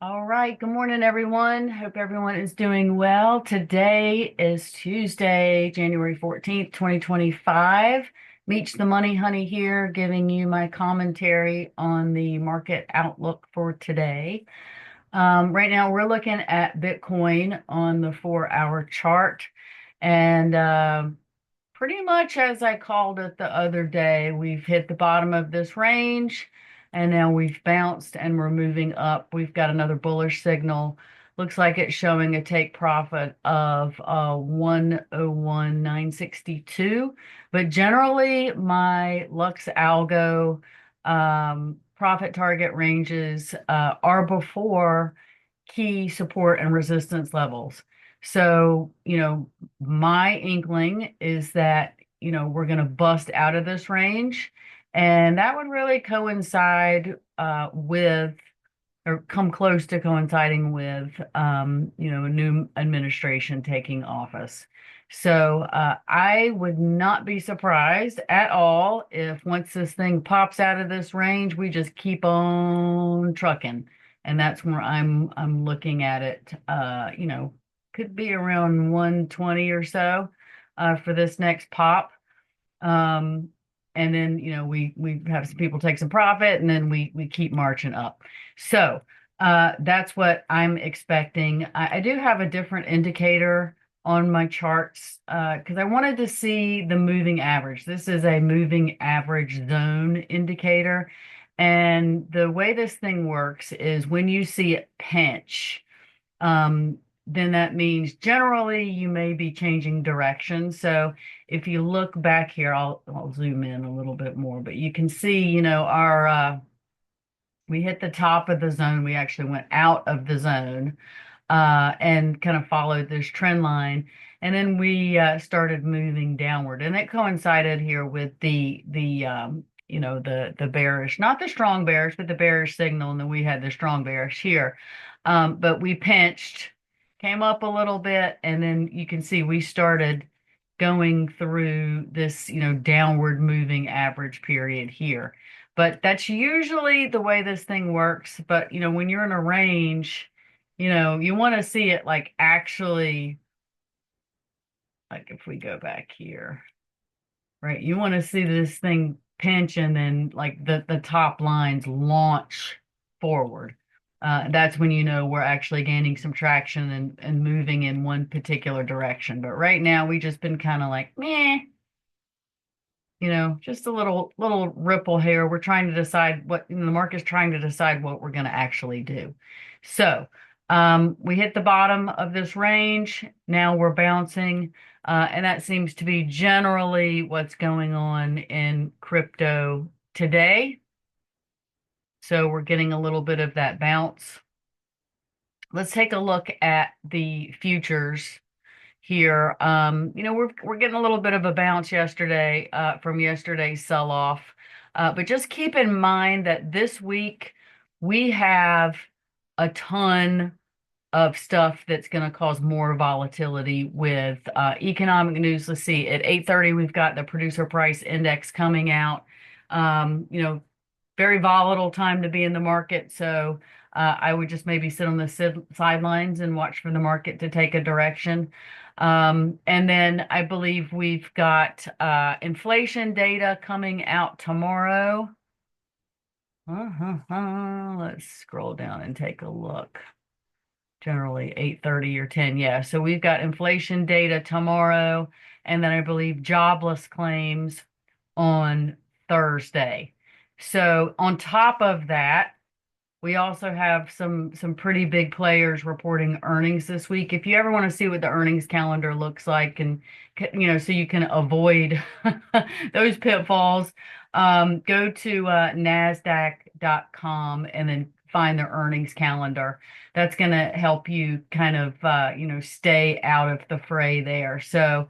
All right. Good morning, everyone. Hope everyone is doing well. Today is Tuesday, January 14th, 2025. Meech the Money Honey here, giving you my commentary on the market outlook for today. Right now, we're looking at Bitcoin on the 4-hour chart. And pretty much as I called it the other day, we've hit the bottom of this range and now we've bounced and we're moving up. We've got another bullish signal. Looks like it's showing a take profit of 101,962. But generally, my Lux Algo profit target ranges are before key support and resistance levels. So, my inkling is that, we're going to bust out of this range. And that would really coincide with, or come close to coinciding with, a new administration taking office. So I would not be surprised at all if once this thing pops out of this range, we just keep on trucking. And that's where I'm looking at it. Could be around 120 or so for this next pop. Um, and then, we have some people take some profit and then we keep marching up. So that's what I'm expecting. I do have a different indicator on my charts because I wanted to see the moving average. This is a moving average zone indicator. And the way this thing works is when you see it pinch, um, then that means generally you may be changing direction. So if you look back here, I'll zoom in a little bit more, but you can see, our we hit the top of the zone. We actually went out of the zone and kind of followed this trend line. And then we started moving downward, and it coincided here with the bearish, not the strong bearish, but the bearish signal, and then we had the strong bearish here. But we pinched, came up a little bit, and then you can see we started going through this, downward moving average period here. But that's usually the way this thing works. But, when you're in a range, you want to see it like actually, like if we go back here, right? You want to see this thing pinch and then like the top lines launch forward. That's when we're actually gaining some traction and moving in one particular direction. But right now we just been kind of like, meh, just a little ripple here. We're trying to decide what the market's trying to decide what we're going to actually do. So we hit the bottom of this range. Now we're bouncing, and that seems to be generally what's going on in crypto today. So we're getting a little bit of that bounce. Let's take a look at the futures here. We're getting a little bit of a bounce yesterday from yesterday's sell-off. But just keep in mind that this week we have a ton of stuff that's going to cause more volatility with economic news. Let's see, at 8:30 we've got the producer price index coming out. Very volatile time to be in the market. So I would just maybe sit on the sidelines and watch for the market to take a direction. And then I believe we've got inflation data coming out tomorrow. Let's scroll down and take a look. Generally 8:30 or 10. Yeah. So we've got inflation data tomorrow, and then I believe jobless claims on Thursday. So on top of that, we also have some pretty big players reporting earnings this week. If you ever want to see what the earnings calendar looks like, and so you can avoid those pitfalls, go to Nasdaq.com and then find the earnings calendar. That's going to help you kind of stay out of the fray there. So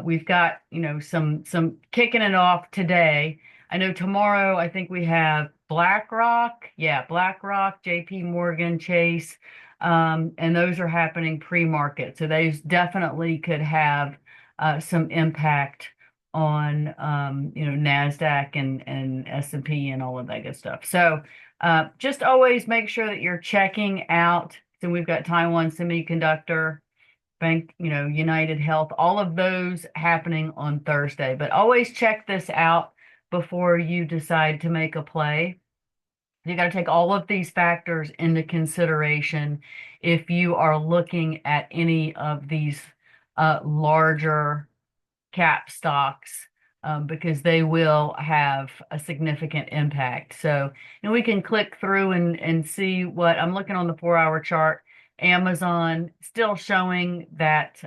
we've got some kicking it off today. I know tomorrow I think we have BlackRock, yeah, BlackRock, JP Morgan, Chase, and those are happening pre-market. So those definitely could have some impact on NASDAQ and S&P and all of that good stuff. So Just always make sure that you're checking out. So we've got Taiwan Semiconductor, Bank, United Health, all of those happening on Thursday. But always check this out before you decide to make a play. You got to take all of these factors into consideration if you are looking at any of these larger cap stocks, because they will have a significant impact. So, we can click through and see what I'm looking on the 4 hour chart. Amazon still showing that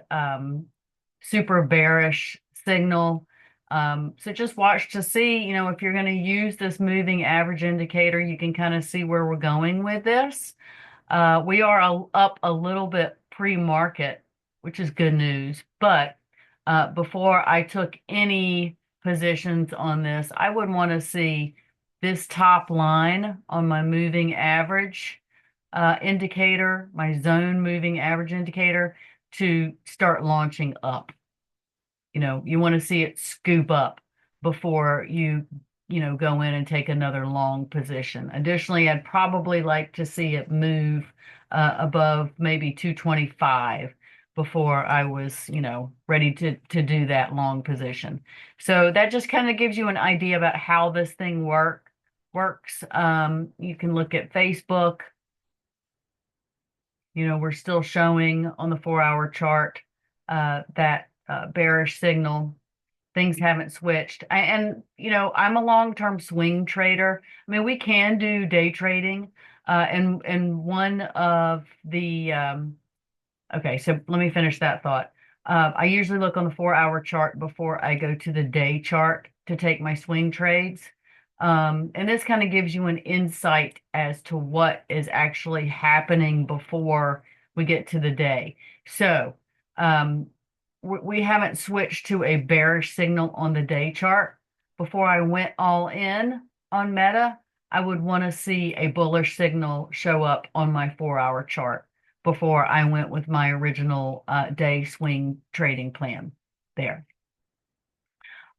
super bearish signal. So just watch to see, if you're going to use this moving average indicator, you can kind of see where we're going with this. We are up a little bit pre-market, which is good news. But before I took any positions on this, I would want to see this top line on my moving average indicator, my zone moving average indicator, to start launching up. You want to see it scoop up before you go in and take another long position. Additionally, I'd probably like to see it move above maybe 225 before I was, ready to do that long position. So that just kind of gives you an idea about how this thing works. You can look at Facebook. We're still showing on the 4 hour chart that bearish signal. Things haven't switched. I'm a long-term swing trader. I mean, we can do day trading. And one of the Okay, so let me finish that thought. I usually look on the 4 hour chart before I go to the day chart to take my swing trades. And this kind of gives you an insight as to what is actually happening before we get to the day. So we haven't switched to a bearish signal on the day chart. Before I went all in on Meta, I would want to see a bullish signal show up on my 4 hour chart before I went with my original day swing trading plan there.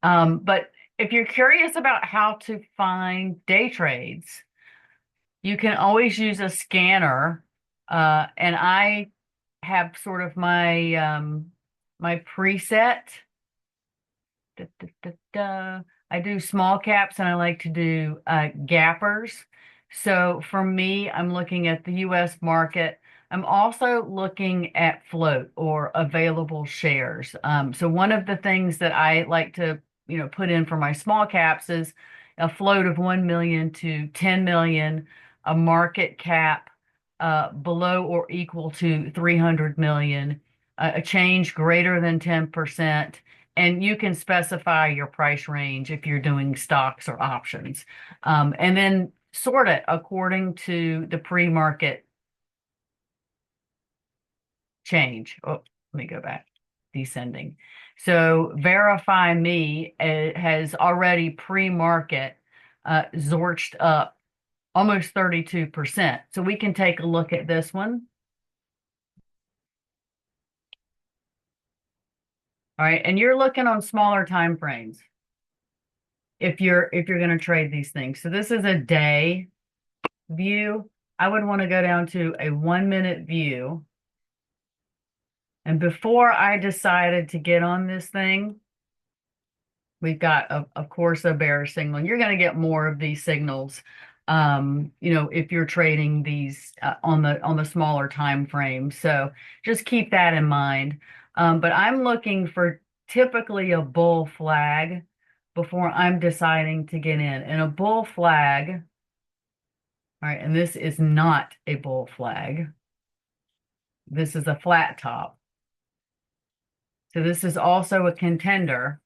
But if you're curious about how to find day trades, you can always use a scanner. And I have sort of my preset. Da, da, da, da. I do small caps and I like to do gappers. So for me, I'm looking at the US market. I'm also looking at float or available shares. So one of the things that I like to, put in for my small caps is a float of 1 million to 10 million, a market cap below or equal to 300 million, a change greater than 10%. And you can specify your price range if you're doing stocks or options. And then sort it according to the pre-market change. Oh, let me go back. Descending. So Verify Me has already pre-market zorched up almost 32%. So we can take a look at this one. All right, and you're looking on smaller time frames if you're going to trade these things. So this is a day view. I would want to go down to a 1 minute view. And before I decided to get on this thing, we've got, of course, a bearish signal. And you're going to get more of these signals, if you're trading these on the smaller time frame. So just keep that in mind. But I'm looking for typically a bull flag before I'm deciding to get in. And a bull flag, all right, and this is not a bull flag. This is a flat top. So this is also a contender.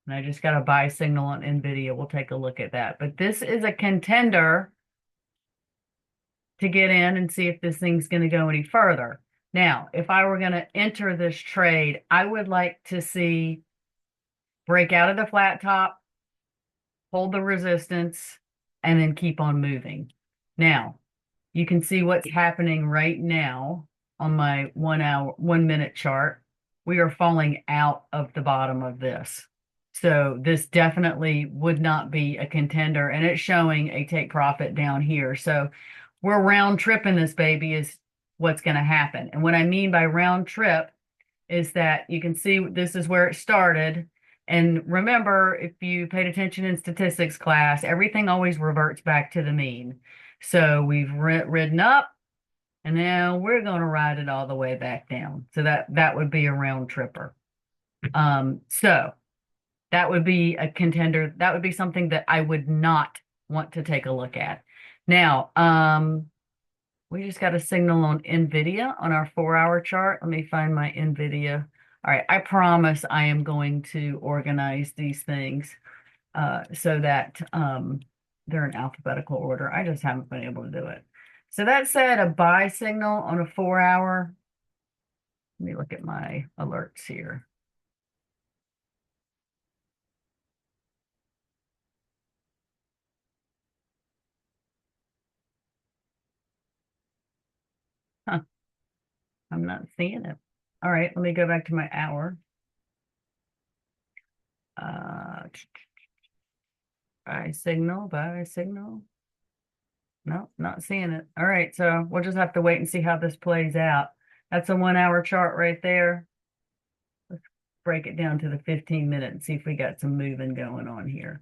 And I just got a buy signal on NVIDIA. We'll take a look at that. But this is a contender to get in and see if this thing's going to go any further. Now, if I were going to enter this trade, I would like to see break out of the flat top, hold the resistance, and then keep on moving. Now, you can see what's happening right now on my 1 minute chart. We are falling out of the bottom of this. So this definitely would not be a contender, and it's showing a take profit down here. So we're round tripping this baby is what's going to happen. And what I mean by round trip is that you can see this is where it started. And remember, if you paid attention in statistics class, everything always reverts back to the mean. So we've ridden up, and now we're going to ride it all the way back down. So that would be a round tripper. So that would be a contender. That would be something that I would not want to take a look at. Now, we just got a signal on NVIDIA on our 4-hour chart. Let me find my NVIDIA. All right, I promise I am going to organize these things so that they're in alphabetical order. I just haven't been able to do it. So that said, a buy signal on a 4-hour. Let me look at my alerts here. Huh, I'm not seeing it. All right, let me go back to my hour. Uh, buy signal, buy signal. No, not seeing it. All right, so we'll just have to wait and see how this plays out. That's a 1-hour chart right there. Let's break it down to the 15-minute and see if we got some moving going on here.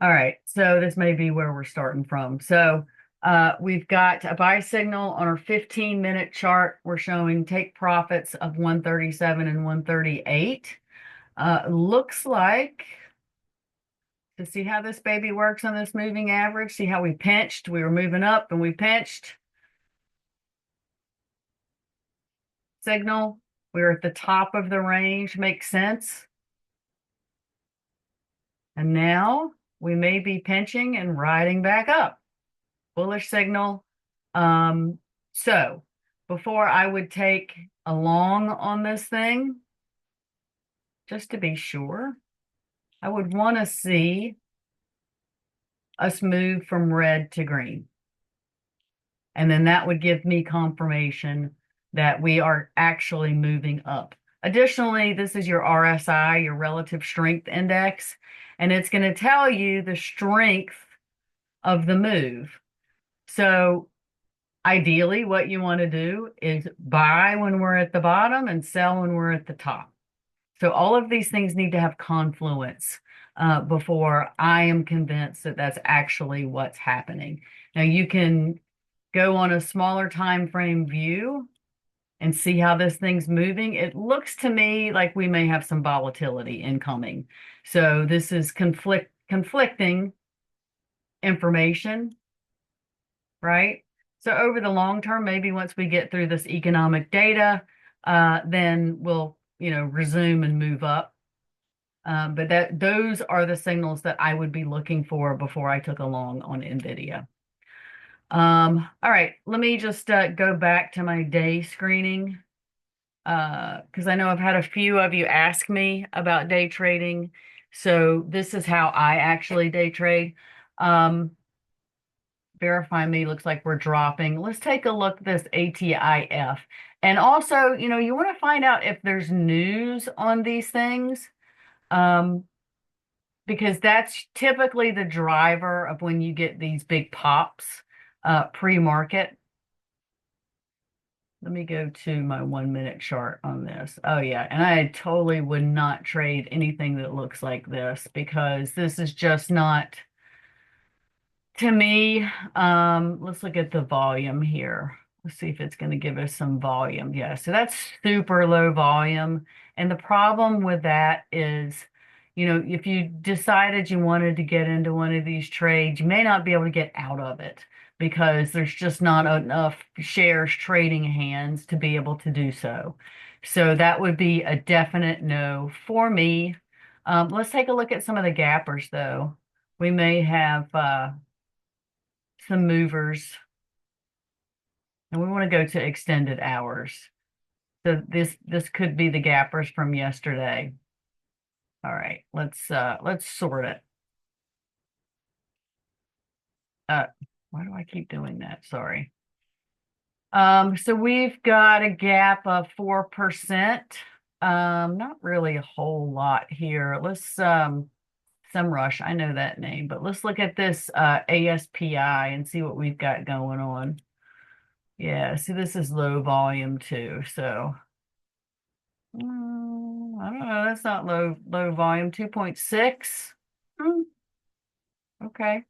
All right, so this may be where we're starting from. So we've got a buy signal on our 15-minute chart. We're showing take profits of 137 and 138. Looks like to see how this baby works on this moving average. See how we pinched? We were moving up and we pinched. Signal. We were at the top of the range. Makes sense. And now we may be pinching and riding back up. Bullish signal. So before I would take a long on this thing, just to be sure, I would want to see us move from red to green. And then that would give me confirmation that we are actually moving up. Additionally, this is your RSI, your relative strength index, and it's going to tell you the strength of the move. So ideally, what you want to do is buy when we're at the bottom and sell when we're at the top. So all of these things need to have confluence before I am convinced that that's actually what's happening. Now you can go on a smaller time frame view and see how this thing's moving. It looks to me like we may have some volatility incoming. So this is conflicting information, right? So over the long term, maybe once we get through this economic data, then we'll, resume and move up. But those are the signals that I would be looking for before I took a long on NVIDIA. All right, let me just go back to my day screening because I know I've had a few of you ask me about day trading. So this is how I actually day trade. Verify me looks like we're dropping. Let's take a look at this ATIF. And also, you want to find out if there's news on these things. Because that's typically the driver of when you get these big pops pre-market. Let me go to my 1-minute chart on this. Oh yeah, and I totally would not trade anything that looks like this because this is just not, to me, let's look at the volume here. Let's see if it's going to give us some volume. Yeah, so that's super low volume. And the problem with that is, if you decided you wanted to get into one of these trades, you may not be able to get out of it because there's just not enough shares trading hands to be able to do so. So that would be a definite no for me. Let's take a look at some of the gappers, though. We may have some movers, and we want to go to extended hours. So this could be the gappers from yesterday. All right, let's sort it. Why do I keep doing that? Sorry. So we've got a gap of 4%. Not really a whole lot here. Let's Semrush, I know that name, but let's look at this ASPI and see what we've got going on. Yeah, see this is low volume too, so I don't know, that's not low volume, 2.6. Hmm, okay.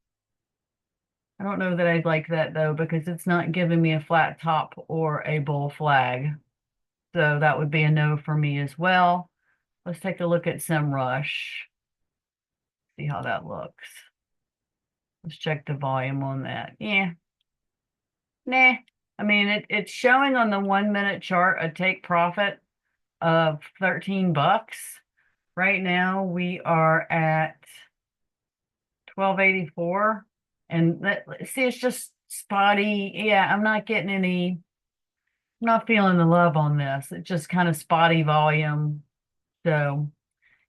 I don't know that I'd like that though because it's not giving me a flat top or a bull flag. So that would be a no for me as well. Let's take a look at SEMrush, see how that looks. Let's check the volume on that. Yeah, nah. I mean, it's showing on the 1 minute chart a take profit of 13 bucks. Right now we are at 12.84. And see, it's just spotty. Yeah, I'm not feeling the love on this. It's just kind of spotty volume. So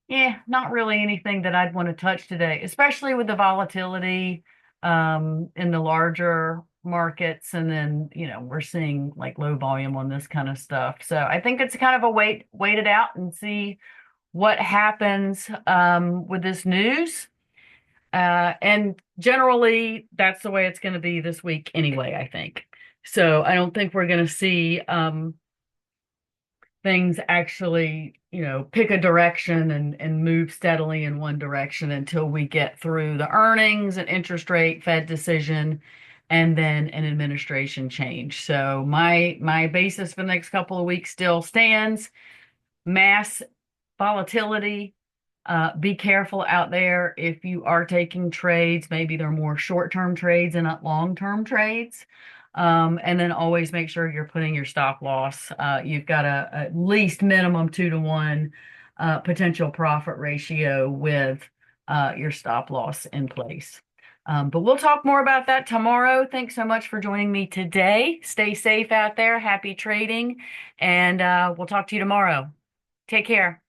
yeah, not really anything that I'd want to touch today, especially with the volatility in the larger markets. And then, we're seeing like low volume on this kind of stuff. So I think it's kind of a wait it out and see what happens with this news. And generally, that's the way it's going to be this week anyway, I think. So I don't think we're going to see things actually, pick a direction and move steadily in one direction until we get through the earnings and interest rate, Fed decision, and then an administration change. So my basis for the next couple of weeks still stands. Mass volatility. Be careful out there if you are taking trades. Maybe they're more short-term trades and not long-term trades. And then always make sure you're putting your stop loss. You've got a at least minimum 2 to 1 potential profit ratio with your stop loss in place. But we'll talk more about that tomorrow. Thanks so much for joining me today. Stay safe out there. Happy trading, and we'll talk to you tomorrow. Take care.